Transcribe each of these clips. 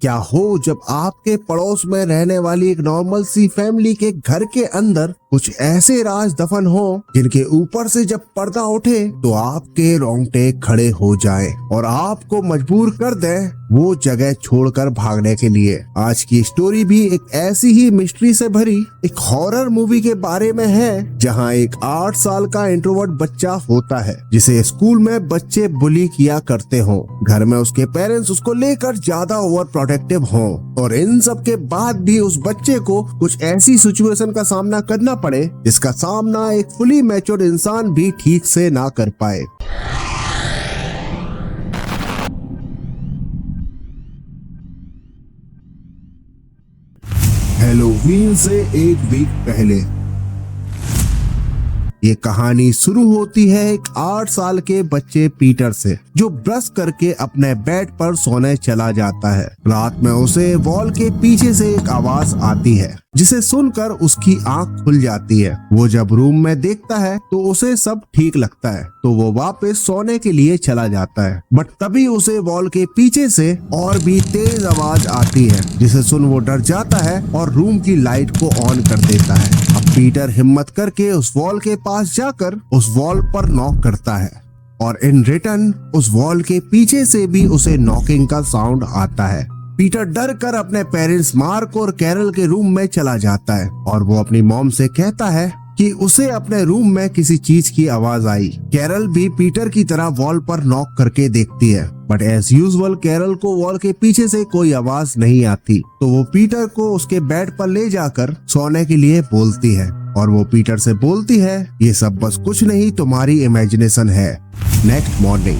क्या हो जब आपके पड़ोस में रहने वाली एक नॉर्मल सी फैमिली के घर के अंदर कुछ ऐसे राज दफन हो जिनके ऊपर से जब पर्दा उठे तो आपके रोंगटे खड़े हो जाएं और आपको मजबूर कर दें वो जगह छोड़कर भागने के लिए। आज की स्टोरी भी एक ऐसी ही मिस्ट्री से भरी एक हॉरर मूवी के बारे में है, जहां एक 8 साल का इंट्रोवर्ट बच्चा होता है जिसे स्कूल में बच्चे बुली किया करते हो। घर में उसके पेरेंट्स उसको लेकर ज्यादा ओवर प्रोटेक्टिव हो और इन सब के बाद भी उस बच्चे को कुछ ऐसी सिचुएशन का सामना करना पड़े जिसका सामना एक फुली मैच्योर्ड इंसान भी ठीक से ना कर पाए। हैलोवीन से एक वीक पहले ये कहानी शुरू होती है एक 8 साल के बच्चे पीटर से, जो ब्रश करके अपने बेड पर सोने चला जाता है। रात में उसे वॉल के पीछे से एक आवाज आती है जिसे सुनकर उसकी आंख खुल जाती है। वो जब रूम में देखता है तो उसे सब ठीक लगता है, तो वो वापस सोने के लिए चला जाता है। बट तभी उसे वॉल के पीछे से और भी तेज आवाज आती है जिसे सुन वो डर जाता है और रूम की लाइट को ऑन कर देता है। अब पीटर हिम्मत करके उस वॉल के पास जाकर उस वॉल पर नॉक करता है और इन रिटर्न उस वॉल के पीछे से भी उसे नॉकिंग का साउंड आता है। पीटर डर कर अपने पेरेंट्स मार्क और कैरल के रूम में चला जाता है और वो अपनी मॉम से कहता है कि उसे अपने रूम में किसी चीज की आवाज आई। कैरल भी पीटर की तरह वॉल पर नॉक करके देखती है, बट एज यूजुअल कैरल को वॉल के पीछे से कोई आवाज नहीं आती, तो वो पीटर को उसके बेड पर ले जाकर सोने के लिए बोलती है और वो पीटर से बोलती है ये सब बस कुछ नहीं, तुम्हारी इमेजिनेशन है। नेक्स्ट मॉर्निंग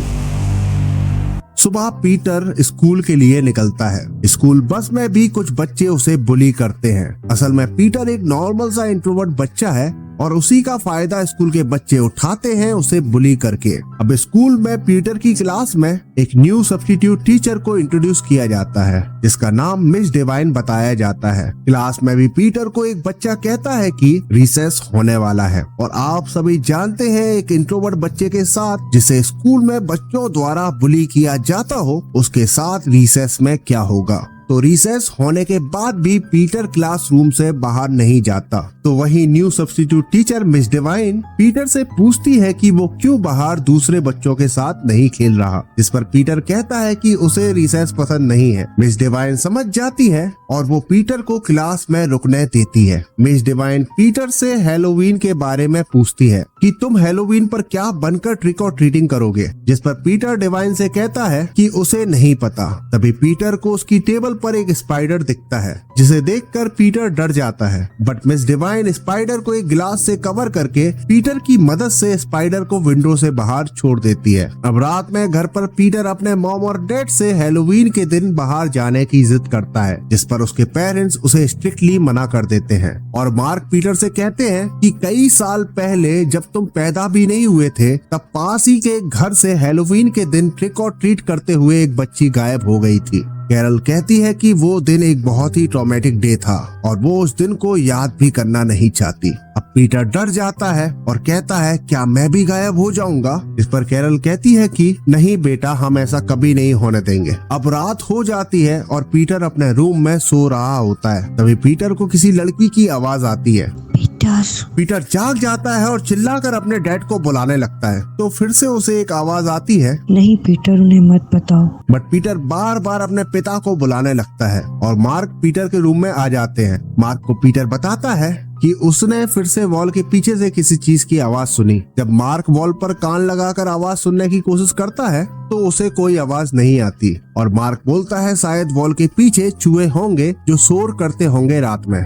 सुबह पीटर स्कूल के लिए निकलता है। स्कूल बस में भी कुछ बच्चे उसे बुली करते हैं। असल में पीटर एक नॉर्मल सा इंट्रोवर्ट बच्चा है और उसी का फायदा स्कूल के बच्चे उठाते हैं उसे बुली करके। अब स्कूल में पीटर की क्लास में एक न्यू सब्स्टिट्यूट टीचर को इंट्रोड्यूस किया जाता है जिसका नाम मिस डिवाइन बताया जाता है। क्लास में भी पीटर को एक बच्चा कहता है कि रिसेस होने वाला है और आप सभी जानते हैं एक इंट्रोवर्ट बच्चे के साथ जिसे स्कूल में बच्चों द्वारा बुली किया जाता हो उसके साथ रिसेस में क्या होगा। तो रिसेस होने के बाद भी पीटर क्लासरूम से बाहर नहीं जाता। तो वही new substitute teacher miss divine Peter से पूछती है कि वो क्यों बाहर दूसरे बच्चों के साथ नहीं खेल रहा, जिस पर पीटर कहता है कि उसे रिसेस पसंद नहीं है। मिस डिवाइन समझ जाती है और वो पीटर को क्लास में रुकने देती है। मिस डिवाइन पीटर से हैलोवीन के बारे में पूछती है कि तुम हैलोवीन पर क्या बनकर ट्रिक और ट्रीटिंग करोगे, जिस पर पीटर डिवाइन से कहता है कि उसे नहीं पता। तभी पीटर को उसकी टेबल पर एक स्पाइडर दिखता है जिसे देखकर पीटर डर जाता है, बट मिस डिवाइन स्पाइडर को एक ग्लास से कवर करके पीटर की मदद से स्पाइडर को विंडो से बाहर छोड़ देती है। अब रात में घर पर पीटर अपने मॉम और डैड से हैलोवीन के दिन बाहर जाने की जिद करता है, जिस पर उसके पेरेंट्स उसे स्ट्रिक्टली मना कर देते हैं। और मार्क पीटर से कहते हैं कि कई साल पहले जब तुम पैदा भी नहीं हुए थे तब पास ही के घर से हैलोवीन के दिन ट्रिक और ट्रीट करते हुए एक बच्ची गायब हो गई थी। कैरल कहती है कि वो दिन एक बहुत ही ट्रॉमेटिक डे था और वो उस दिन को याद भी करना नहीं चाहती। अब पीटर डर जाता है और कहता है क्या मैं भी गायब हो जाऊंगा, इस पर कैरल कहती है कि नहीं बेटा, हम ऐसा कभी नहीं होने देंगे। अब रात हो जाती है और पीटर अपने रूम में सो रहा होता है। तभी पीटर को किसी लड़की की आवाज आती है। पीटर जाग जाता है और चिल्लाकर अपने डैड को बुलाने लगता है, तो फिर से उसे एक आवाज आती है, नहीं पीटर, उन्हें मत बताओ। बट पीटर बार बार अपने पिता को बुलाने लगता है और मार्क पीटर के रूम में आ जाते हैं। मार्क को पीटर बताता है कि उसने फिर से वॉल के पीछे से किसी चीज की आवाज सुनी। जब मार्क वॉल पर कान लगाकर आवाज सुनने की कोशिश करता है तो उसे कोई आवाज नहीं आती और मार्क बोलता है शायद वॉल के पीछे चूहे होंगे जो शोर करते होंगे रात में।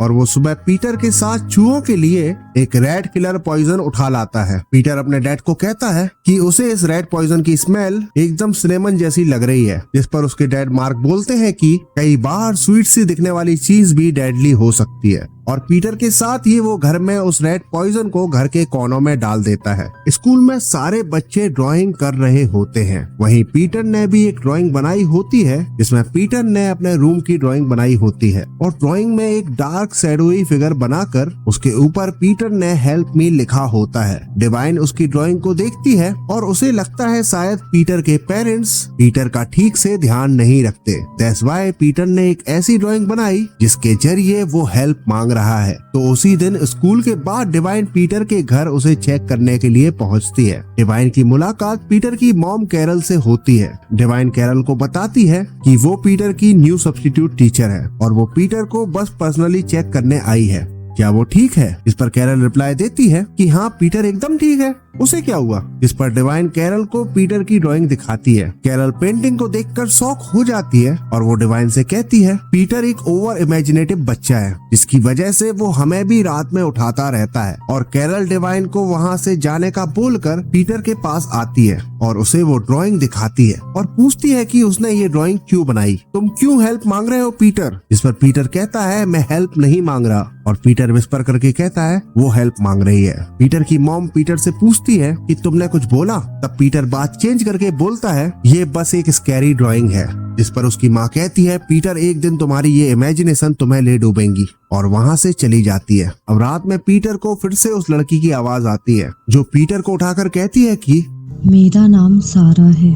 और वो सुबह पीटर के साथ चूहों के लिए एक रेड किलर पॉइजन उठा लाता है। पीटर अपने डैड को कहता है कि उसे इस रेड पॉइजन की स्मेल एकदम सिनेमन जैसी लग रही है, जिस पर उसके डैड मार्क बोलते हैं कि कई बार स्वीट सी दिखने वाली चीज भी डेडली हो सकती है। और पीटर के साथ ही वो घर में उस रेड पॉइजन को घर के कोनों में डाल देता है। स्कूल में सारे बच्चे ड्राइंग कर रहे होते हैं। वहीं पीटर ने भी एक ड्राइंग बनाई होती है जिसमें पीटर ने अपने रूम की ड्राइंग बनाई होती है और ड्राइंग में एक डार्क शैडोई फिगर बनाकर उसके ऊपर पीटर ने हेल्प मी लिखा होता है। डिवाइन उसकी ड्राइंग को देखती है और उसे लगता है शायद पीटर के पेरेंट्स पीटर का ठीक से ध्यान नहीं रखते। दैट्स व्हाई पीटर ने एक ऐसी ड्राइंग बनाई जिसके जरिए वो हेल्प मांग रहा है। तो उसी दिन स्कूल के बाद डिवाइन पीटर के घर उसे चेक करने के लिए पहुंचती है। डिवाइन की मुलाकात पीटर की मॉम कैरल से होती है। डिवाइन कैरल को बताती है कि वो पीटर की न्यू सब्स्टिट्यूट टीचर है और वो पीटर को बस पर्सनली चेक करने आई है। क्या वो ठीक है? इस पर कैरल रिप्लाई देती है कि हाँ, पीटर एकदम ठीक है, उसे क्या हुआ? इस पर डिवाइन कैरल को पीटर की ड्राइंग दिखाती है। कैरल पेंटिंग को देखकर शॉक हो जाती है और वो डिवाइन से कहती है पीटर एक ओवर इमेजिनेटिव बच्चा है जिसकी वजह से वो हमें भी रात में उठाता रहता है। और कैरल डिवाइन को वहाँ से जाने का बोलकर पीटर के पास आती है और उसे वो ड्राइंग दिखाती है और पूछती है कि उसने ये ड्राइंग क्यों बनाई, तुम क्यों हेल्प मांग रहे हो पीटर? इस पर पीटर कहता है मैं हेल्प नहीं मांग रहा और पीटर विस्पर करके कहता है वो हेल्प मांग रही है। पीटर की मॉम पीटर से पूछती है कि तुमने कुछ बोला? तब पीटर बात चेंज करके बोलता है ये बस एक स्कैरी ड्राइंग है। जिस पर उसकी माँ कहती है पीटर एक दिन तुम्हारी ये इमेजिनेशन तुम्हें ले डूबेंगी और वहाँ से चली जाती है। अब रात में पीटर को फिर से उस लड़की की आवाज आती है जो पीटर को उठाकर कहती है कि मेरा नाम सारा है,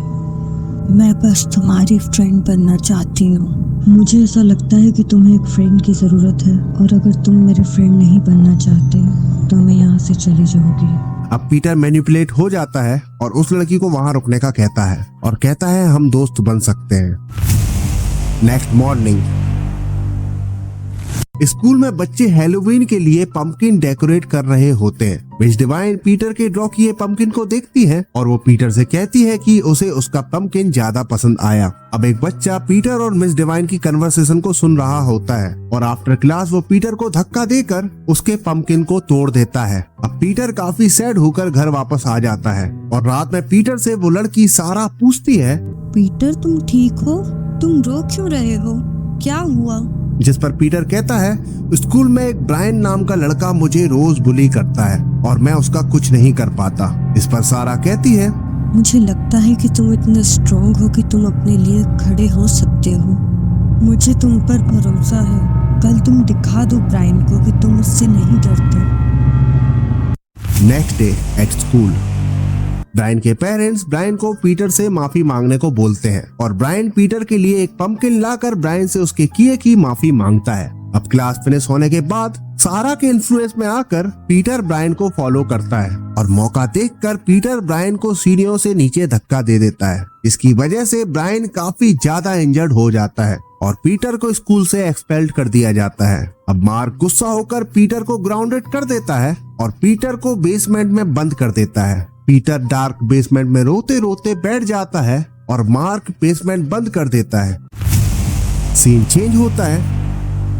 मैं बस तुम्हारी फ्रेंड बनना चाहती हूँ। मुझे ऐसा लगता है कि तुम्हें एक फ्रेंड की जरूरत है और अगर तुम मेरे फ्रेंड नहीं बनना चाहते तो मैं यहाँ से चली जाऊंगी। अब पीटर मैनिपुलेट हो जाता है और उस लड़की को वहाँ रुकने का कहता है और कहता है हम दोस्त बन सकते हैं। नेक्स्ट मॉर्निंग स्कूल में बच्चे हैलोवीन के लिए पंपकिन डेकोरेट कर रहे होते हैं। मिस डिवाइन पीटर के ड्रॉ किए पंपकिन को देखती है और वो पीटर से कहती है कि उसे उसका पंपकिन ज्यादा पसंद आया। अब एक बच्चा पीटर और मिस डिवाइन की कन्वर्सेशन को सुन रहा होता है और आफ्टर क्लास वो पीटर को धक्का देकर उसके पंपकिन को तोड़ देता है। अब पीटर काफी सैड होकर घर वापस आ जाता है और रात में पीटर से वो लड़की सारा पूछती है पीटर तुम ठीक हो? तुम रो क्यों रहे हो? क्या हुआ? जिस पर पीटर कहता है स्कूल में एक ब्रायन नाम का लड़का मुझे रोज बुली करता है और मैं उसका कुछ नहीं कर पाता। इस पर सारा कहती है मुझे लगता है कि तुम इतने स्ट्रॉन्ग हो कि तुम अपने लिए खड़े हो सकते हो। मुझे तुम पर भरोसा है। कल तुम दिखा दो ब्रायन को कि तुम उससे नहीं डरते। Next day at school Brian के पेरेंट्स ब्रायन को पीटर से माफी मांगने को बोलते हैं और ब्रायन पीटर के लिए एक पंपकिन लाकर ब्रायन से उसके किए की माफी मांगता है। अब क्लास फिनिश होने के बाद सारा के इन्फ्लुएंस में आकर पीटर ब्रायन को फॉलो करता है और मौका देखकर पीटर ब्रायन को सीढ़ियों से नीचे धक्का दे देता है। इसकी वजह से ब्रायन काफी ज्यादा इंजर्ड हो जाता है और पीटर को स्कूल से एक्सपेल्ड कर दिया जाता है। अब मार्क गुस्सा होकर पीटर को ग्राउंडेड कर देता है और पीटर को बेसमेंट में बंद कर देता है। पीटर डार्क बेसमेंट में रोते रोते बैठ जाता है और मार्क बेसमेंट बंद कर देता है। सीन चेंज होता है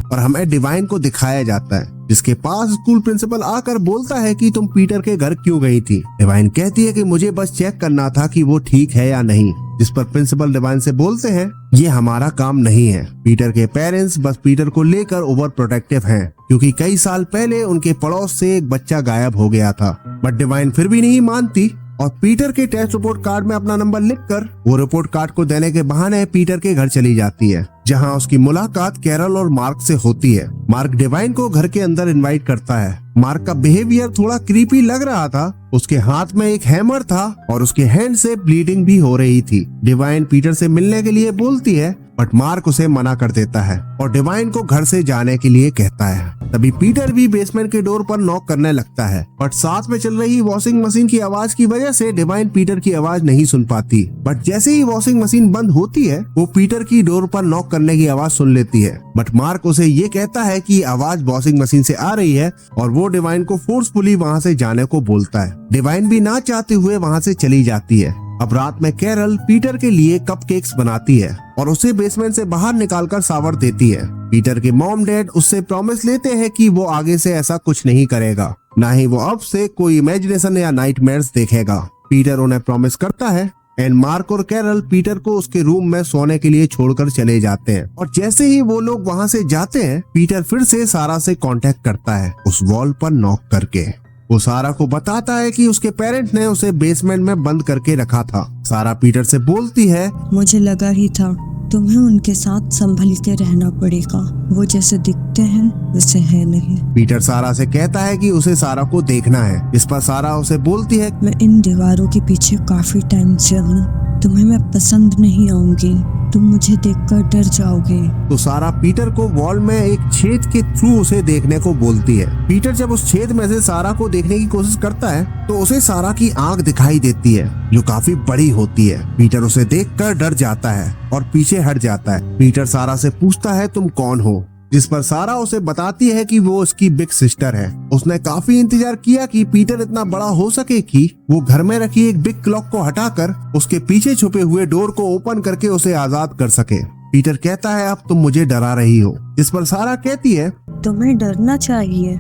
और हमें डिवाइन को दिखाया जाता है जिसके पास स्कूल प्रिंसिपल आकर बोलता है कि तुम पीटर के घर क्यों गई थी। डिवाइन कहती है कि मुझे बस चेक करना था कि वो ठीक है या नहीं। जिस पर प्रिंसिपल डिवाइन से बोलते हैं ये हमारा काम नहीं है। पीटर के पेरेंट्स बस पीटर को लेकर ओवर प्रोटेक्टिव हैं क्योंकि कई साल पहले उनके पड़ोस से एक बच्चा गायब हो गया था। बट डिवाइन फिर भी नहीं मानती और पीटर के टेस्ट रिपोर्ट कार्ड में अपना नंबर लिखकर वो रिपोर्ट कार्ड को देने के बहाने पीटर के घर चली जाती है जहां उसकी मुलाकात कैरल और मार्क से होती है। मार्क डिवाइन को घर के अंदर इनवाइट करता है। मार्क का बिहेवियर थोड़ा क्रीपी लग रहा था। उसके हाथ में एक हैमर था और उसके हैंड से ब्लीडिंग भी हो रही थी। डिवाइन पीटर से मिलने के लिए बोलती है बट मार्क उसे मना कर देता है और डिवाइन को घर से जाने के लिए कहता है। तभी पीटर भी बेसमेंट के डोर पर नॉक करने लगता है बट साथ में चल रही वॉशिंग मशीन की आवाज की वजह से डिवाइन पीटर की आवाज नहीं सुन पाती। बट जैसे ही वॉशिंग मशीन बंद होती है वो पीटर की डोर पर नॉक करने की आवाज सुन लेती है। बट मार्क उसे ये कहता है कि आवाज वॉशिंग मशीन से आ रही है और वो डिवाइन को फोर्सफुली वहाँ से जाने को बोलता है। डिवाइन भी ना चाहते हुए वहाँ से चली जाती है। अब रात में कैरल पीटर के लिए कपकेक्स बनाती है और उसे बेसमेंट से बाहर निकालकर शावर देती है। पीटर के मॉम डैड उससे प्रॉमिस लेते हैं कि वो आगे से ऐसा कुछ नहीं करेगा, ना ही वो अब से कोई इमेजिनेशन या नाइटमेयर्स देखेगा। पीटर उन्हें प्रॉमिस करता है एंड मार्क और कैरल पीटर को उसके रूम में सोने के लिए छोड़कर चले जाते हैं। और जैसे ही वो लोग वहाँ से जाते हैं, पीटर फिर से सारा से कांटेक्ट करता है उस वॉल पर नॉक करके। वो सारा को बताता है कि उसके पेरेंट्स ने उसे बेसमेंट में बंद करके रखा था। सारा पीटर से बोलती है, मुझे लगा ही था तुम्हें उनके साथ संभल के रहना पड़ेगा। वो जैसे दिखते हैं वैसे है नहीं। पीटर सारा से कहता है कि उसे सारा को देखना है। इस पर सारा उसे बोलती है, मैं इन दीवारों के पीछे काफी टाइम से हूँ, तुम्हें मैं पसंद नहीं आऊंगी, तुम मुझे देखकर डर जाओगे। तो सारा पीटर को वॉल में एक छेद के थ्रू उसे देखने को बोलती है। पीटर जब उस छेद में से सारा को देखने की कोशिश करता है तो उसे सारा की आंख दिखाई देती है जो काफी बड़ी होती है। पीटर उसे देखकर डर जाता है और पीछे हट जाता है। पीटर सारा से पूछता है, तुम कौन हो? जिस पर सारा उसे बताती है कि वो उसकी बिग सिस्टर है। उसने काफी इंतजार किया कि पीटर इतना बड़ा हो सके कि वो घर में रखी एक बिग क्लॉक को हटाकर उसके पीछे छुपे हुए डोर को ओपन करके उसे आजाद कर सके। पीटर कहता है, अब तुम मुझे डरा रही हो। जिस पर सारा कहती है, तुम्हें डरना चाहिए,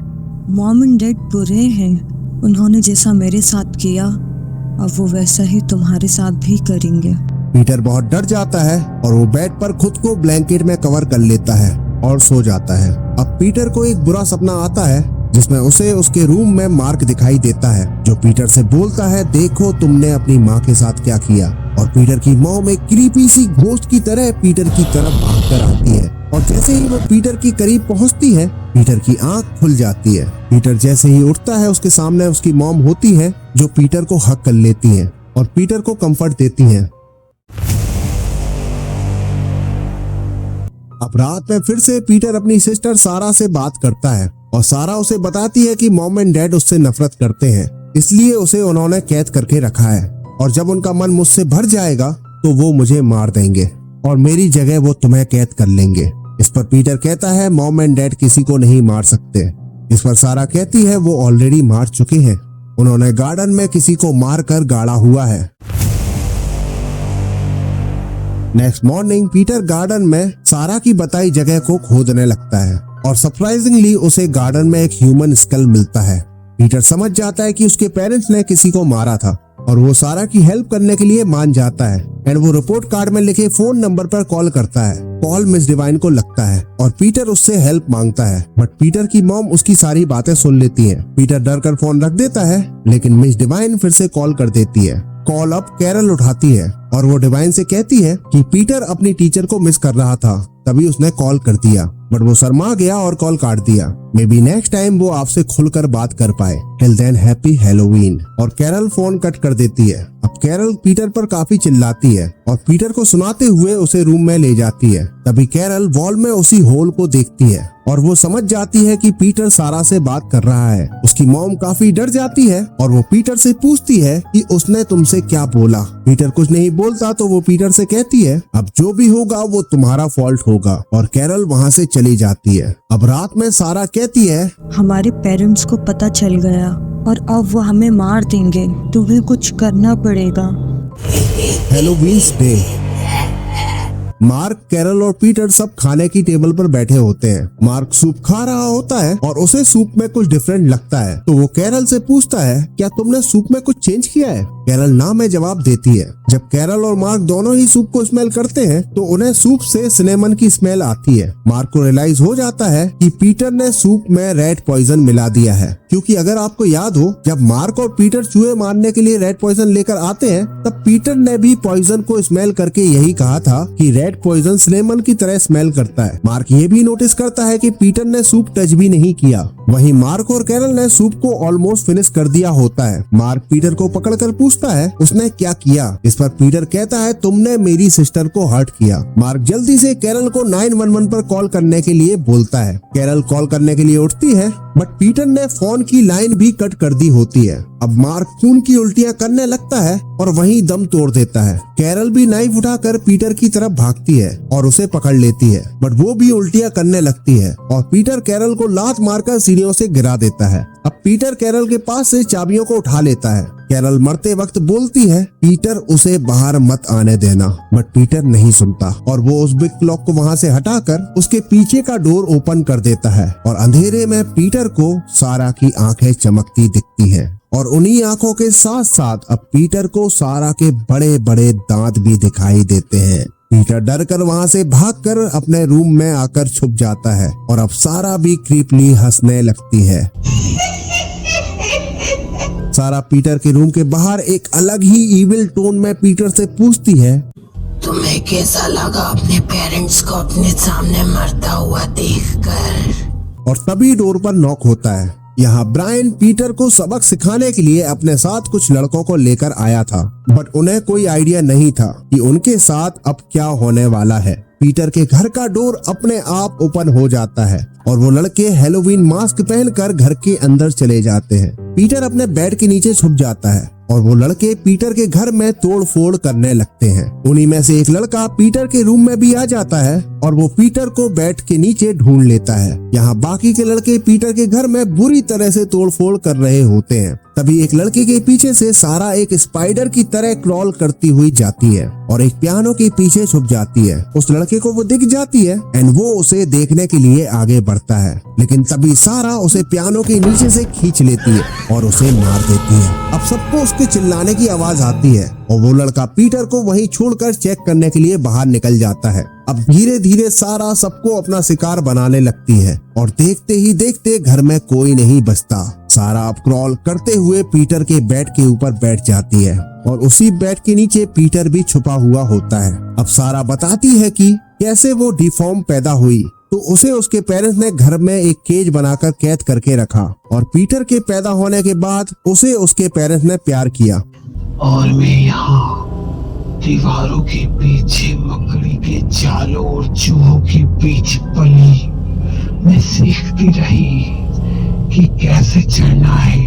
मॉम एंड डैड बुरे हैं, उन्होंने जैसा मेरे साथ किया अब वो वैसा ही तुम्हारे साथ भी करेंगे। पीटर बहुत डर जाता है और वो बेड पर खुद को ब्लैंकेट में कवर कर लेता है और सो जाता है। अब पीटर को एक बुरा सपना आता है जिसमें उसे उसके रूम में मार्क दिखाई देता है जो पीटर से बोलता है, देखो तुमने अपनी माँ के साथ क्या किया। और पीटर की मॉम एक क्रीपी सी घोस्ट की तरह पीटर की तरफ भागकर आती है और जैसे ही वो पीटर के करीब पहुंचती है, पीटर की आंख खुल जाती है। पीटर जैसे ही उठता है, उसके सामने उसकी मॉम होती है जो पीटर को हक कर लेती है और पीटर को कंफर्ट देती है। अब रात में फिर से पीटर अपनी सिस्टर सारा से बात करता है और सारा उसे बताती है कि मॉम एंड डैड उससे नफरत करते हैं, इसलिए उसे उन्होंने कैद करके रखा है और जब उनका मन मुझसे भर जाएगा तो वो मुझे मार देंगे और मेरी जगह वो तुम्हें कैद कर लेंगे। इस पर पीटर कहता है, मॉम एंड डैड किसी को नहीं मार सकते। इस पर सारा कहती है, वो ऑलरेडी मार चुके हैं, उन्होंने गार्डन में किसी को मार कर गाड़ा हुआ है। नेक्स्ट मॉर्निंग पीटर गार्डन में सारा की बताई जगह को खोदने लगता है और सरप्राइजिंगली उसे गार्डन में एक ह्यूमन स्कल मिलता है। पीटर समझ जाता है कि उसके पेरेंट्स ने किसी को मारा था और वो सारा की हेल्प करने के लिए मान जाता है एंड वो रिपोर्ट कार्ड में लिखे फोन नंबर पर कॉल करता है। कॉल मिस डिवाइन को लगता है और पीटर उससे हेल्प मांगता है, बट पीटर की मॉम उसकी सारी बातें सुन लेती है। पीटर डर कर फोन रख देता है, लेकिन मिस डिवाइन फिर से कॉल कर देती है। कॉल अब कैरल उठाती है और वो डिवाइन से कहती है कि पीटर अपनी टीचर को मिस कर रहा था, तभी उसने कॉल कर दिया, बट वो शर्मा गया और कॉल काट दिया। मे बी नेक्स्ट टाइम वो आपसे खुलकर बात कर पाए। Till than happy Halloween. और कैरल फोन कट कर देती है। अब कैरल पीटर पर काफी चिल्लाती है और पीटर को सुनाते हुए उसे रूम में ले जाती है। तभी कैरल वॉल में उसी होल को देखती है और वो समझ जाती है कि पीटर सारा से बात कर रहा है। उसकी मॉम काफी डर जाती है और वो पीटर से पूछती है कि उसने तुमसे क्या बोला। पीटर कुछ नहीं बोलता तो वो पीटर से कहती है, अब जो भी होगा वो तुम्हारा फॉल्ट होगा, और कैरल वहाँ से चली जाती है। अब रात में सारा कहती है, हमारे पेरेंट्स को पता चल गया और अब वो हमें मार देंगे, तुम्हें कुछ करना पड़ेगा। हैलोवीन्स डे। मार्क, कैरल और पीटर सब खाने की टेबल पर बैठे होते हैं। मार्क सूप खा रहा होता है और उसे सूप में कुछ डिफरेंट लगता है, तो वो कैरल से पूछता है, क्या तुमने सूप में कुछ चेंज किया है? कैरल ना में जवाब देती है। जब कैरल और मार्क दोनों ही सूप को स्मेल करते हैं तो उन्हें सूप से सिनेमन की स्मेल आती है। मार्क को रियलाइज हो जाता है कि पीटर ने सूप में रेड पॉइजन मिला दिया है, क्योंकि अगर आपको याद हो, जब मार्क और पीटर चूहे मारने के लिए रेड पॉइजन लेकर आते हैं तब पीटर ने भी पॉइजन को स्मेल करके यही कहा था कि रेड पॉइजन सिनेमन की तरह स्मेल करता है। मार्क ये भी नोटिस करता है कि पीटर ने सूप टच भी नहीं किया। वहीं मार्क और कैरल ने सूप को ऑलमोस्ट फिनिश कर दिया होता है। मार्क पीटर को पकड़कर पूछता है, उसने क्या किया? इस पर पीटर कहता है, तुमने मेरी सिस्टर को हर्ट किया। मार्क जल्दी से कैरल को 911 पर कॉल करने के लिए बोलता है। कैरल कॉल करने के लिए उठती है, बट पीटर ने फोन की लाइन भी कट कर दी होती है। अब मार्क खून की उल्टियां करने लगता है और वहीं दम तोड़ देता है। कैरल भी नाइफ उठाकर पीटर की तरफ भागती है और उसे पकड़ लेती है, बट वो भी उल्टियां करने लगती है और पीटर कैरल को लात मारकर सीढ़ियों से गिरा देता है। अब पीटर कैरल के पास से चाबियों को उठा लेता है। कैरल मरते वक्त बोलती है, पीटर उसे बाहर मत आने देना, बट पीटर नहीं सुनता और वो उस बिग क्लॉक को वहाँ से हटाकर उसके पीछे का डोर ओपन कर देता है और अंधेरे में पीटर को सारा की आंखें चमकती दिखती हैं और उन्हीं आंखों के साथ साथ अब पीटर को सारा के बड़े बड़े दांत भी दिखाई देते हैं। पीटर डर कर वहाँ से भागकर अपने रूम में आकर छुप जाता है और अब सारा भी क्रीपली हंसने लगती है। सारा पीटर के रूम के बाहर एक अलग ही इविल टोन में पीटर से पूछती है, तुम्हें कैसा लगा अपने पेरेंट्स को अपने सामने मरता हुआ देखकर? और तभी डोर पर नॉक होता है। यहाँ ब्रायन पीटर को सबक सिखाने के लिए अपने साथ कुछ लड़कों को लेकर आया था, बट उन्हें कोई आइडिया नहीं था कि उनके साथ अब क्या होने वाला है। पीटर के घर का डोर अपने आप ओपन हो जाता है और वो लड़के हैलोवीन मास्क पहनकर घर के अंदर चले जाते हैं। पीटर अपने बेड के नीचे छुप जाता है और वो लड़के पीटर के घर में तोड़ फोड़ करने लगते हैं। उन्हीं में से एक लड़का पीटर के रूम में भी आ जाता है और वो पीटर को बेड के नीचे ढूंढ लेता है। यहाँ बाकी के लड़के पीटर के घर में बुरी तरह से तोड़ फोड़ कर रहे होते हैं। तभी एक लड़के के पीछे से सारा एक स्पाइडर की तरह क्रॉल करती हुई जाती है और एक पियानो के पीछे छुप जाती है। उस लड़के को वो दिख जाती है एंड वो उसे देखने के लिए आगे बढ़ता है, लेकिन तभी सारा उसे पियानो के नीचे से खींच लेती है और उसे मार देती है। अब सबको उसके चिल्लाने की आवाज आती है और वो लड़का पीटर को वहीं छोड़कर चेक करने के लिए बाहर निकल जाता है। अब धीरे धीरे सारा सबको अपना शिकार बनाने लगती है और देखते ही देखते घर में कोई नहीं बचता। सारा अब क्रॉल करते हुए पीटर के बेड के ऊपर बैठ जाती है और उसी बेड के नीचे पीटर भी छुपा हुआ होता है। अब सारा बताती है कि कैसे वो डिफॉर्म पैदा हुई, तो उसे उसके पेरेंट्स ने घर में एक केज बनाकर कैद करके रखा और पीटर के पैदा होने के बाद उसे उसके पेरेंट्स ने प्यार किया। और मैं यहाँ दीवारों के पीछे मकड़ी के जालों और चूहों के बीच पली। मैं सीखती रही कि कैसे चढ़ना है,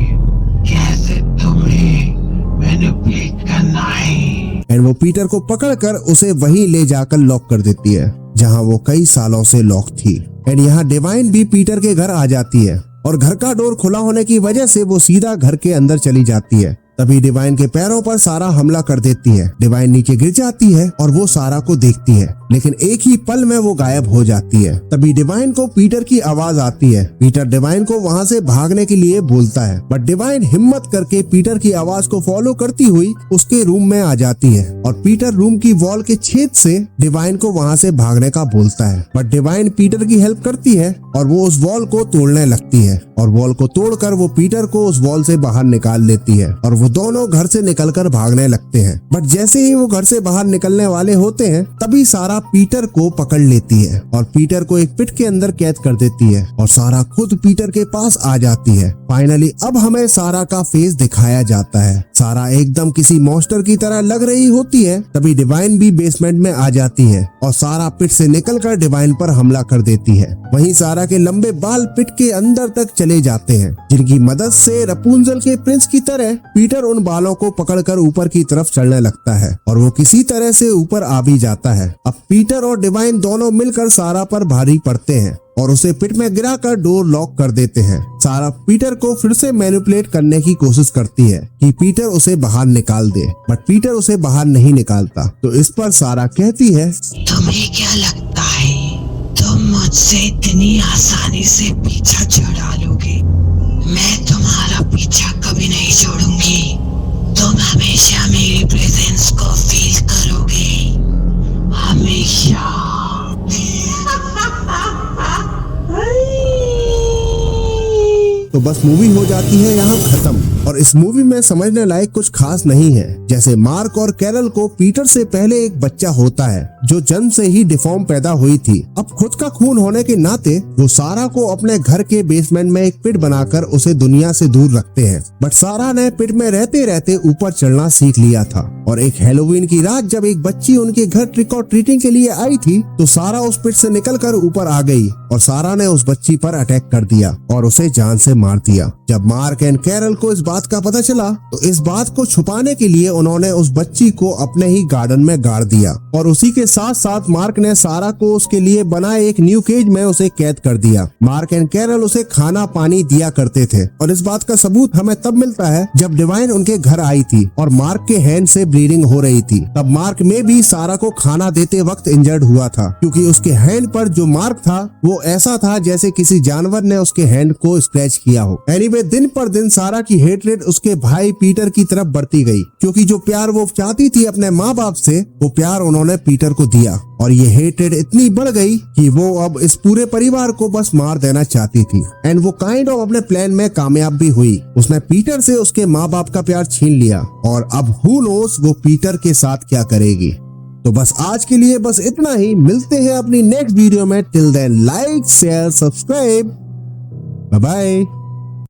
कैसे तुम्हें मैनिपुलेट करना है। एंड वो पीटर को पकड़कर उसे वहीं ले जाकर लॉक कर देती है जहां वो कई सालों से लॉक थी। एंड यहाँ डिवाइन भी पीटर के घर आ जाती है और घर का डोर खुला होने की वजह से वो सीधा घर के अंदर चली जाती है। तभी डिवाइन के पैरों पर सारा हमला कर देती है। डिवाइन नीचे गिर जाती है और वो सारा को देखती है, लेकिन एक ही पल में वो गायब हो जाती है। तभी डिवाइन को पीटर की आवाज आती है। पीटर डिवाइन को वहाँ से भागने के लिए बोलता है, बट डिवाइन हिम्मत करके पीटर की आवाज को फॉलो करती हुई उसके रूम में आ जाती है और पीटर रूम की वॉल के छेद से डिवाइन को वहाँ से भागने का बोलता है। बट डिवाइन पीटर की हेल्प करती है और वो उस वॉल को तोड़ने लगती है और वॉल को तोड़कर वो पीटर को उस वॉल से बाहर निकाल लेती है और वो दोनों घर से निकलकर भागने लगते हैं। बट जैसे ही वो घर से बाहर निकलने वाले होते हैं तभी सारा पीटर को पकड़ लेती है और पीटर को एक पिट के अंदर कैद कर देती है और सारा खुद पीटर के पास आ जाती है। फाइनली अब हमें सारा का फेस दिखाया जाता है। सारा एकदम किसी मॉन्स्टर की तरह लग रही होती है। तभी डिवाइन भी बेसमेंट में आ जाती है और सारा पिट से निकलकर डिवाइन पर हमला कर देती है। वहीं सारा के लंबे बाल पिट के अंदर तक चले जाते हैं, जिनकी मदद से रपूंजल के प्रिंस की तरह पीटर उन बालों को पकड़कर ऊपर की तरफ चढ़ने लगता है और वो किसी तरह से ऊपर आ भी जाता है। अब पीटर और डिवाइन दोनों मिलकर सारा पर भारी पड़ते हैं और उसे पिट में गिराकर डोर लॉक कर देते हैं। सारा पीटर को फिर से मैनिपुलेट करने की कोशिश करती है कि पीटर उसे बाहर निकाल दे, बट पीटर उसे बाहर नहीं निकालता। तो इस पर सारा कहती है, तुम्हें क्या लगता है तुम मुझसे इतनी आसानी से पीछा छुड़ा लोगे? मैं तुम्हारा पीछा कभी नहीं छोड़ूंगी। तुम हमेशा मेरी प्रेजेंस को फील करोगे, हमेशा। तो बस मूवी हो जाती है यहाँ खत्म। और इस मूवी में समझने लायक कुछ खास नहीं है। जैसे मार्क और कैरल को पीटर से पहले एक बच्चा होता है जो जन्म से ही डिफॉर्म पैदा हुई थी। अब खुद का खून होने के नाते वो सारा को अपने घर के बेसमेंट में एक पिट बनाकर उसे दुनिया से दूर रखते हैं। बट सारा ने पिट में रहते रहते ऊपर चढ़ना सीख लिया था और एक हैलोवीन की रात जब एक बच्ची उनके घर ट्रिक और ट्रीटिंग के लिए आई थी तो सारा उस पिट से निकलकर ऊपर आ गई और सारा ने उस बच्ची पर अटैक कर दिया और उसे जान से मार दिया। जब मार्क एंड कैरल को इस बात का पता चला तो इस बात को छुपाने के लिए उन्होंने उस बच्ची को अपने ही गार्डन में गाड़ दिया और उसी के साथ साथ मार्क ने सारा को उसके लिए बनाए एक न्यू केज में उसे कैद कर दिया। मार्क एंड कैरल उसे खाना पानी दिया करते थे और इस बात का सबूत हमें तब मिलता है जब डिवाइन उनके घर आई थी और मार्क के हैंड से ब्लीडिंग हो रही थी। तब मार्क में भी सारा को खाना देते वक्त इंजर्ड हुआ था क्योंकि उसके हैंड पर जो मार्क था वो ऐसा था जैसे किसी जानवर ने उसके हैंड को स्क्रैच किया हो। एनीवे दिन पर दिन सारा की हेट हेटरेट उसके भाई पीटर की तरफ बढ़ती गई, क्योंकि जो प्यार वो चाहती थी अपने माँ बाप से, वो प्यार उन्होंने पीटर को दिया। और ये हेटरेट इतनी बढ़ गई कि वो अब इस पूरे परिवार को बस मार देना चाहती थी। एंड वो काइंड ऑफ अपने प्लान में कामयाब भी हुई। उसने पीटर से उसके माँ बाप का प्यार छीन लिया और अब हु नोस वो पीटर के साथ क्या करेगी। तो बस आज के लिए बस इतना ही। मिलते हैं अपनी नेक्स्ट वीडियो में। Till then like share subscribe, bye bye.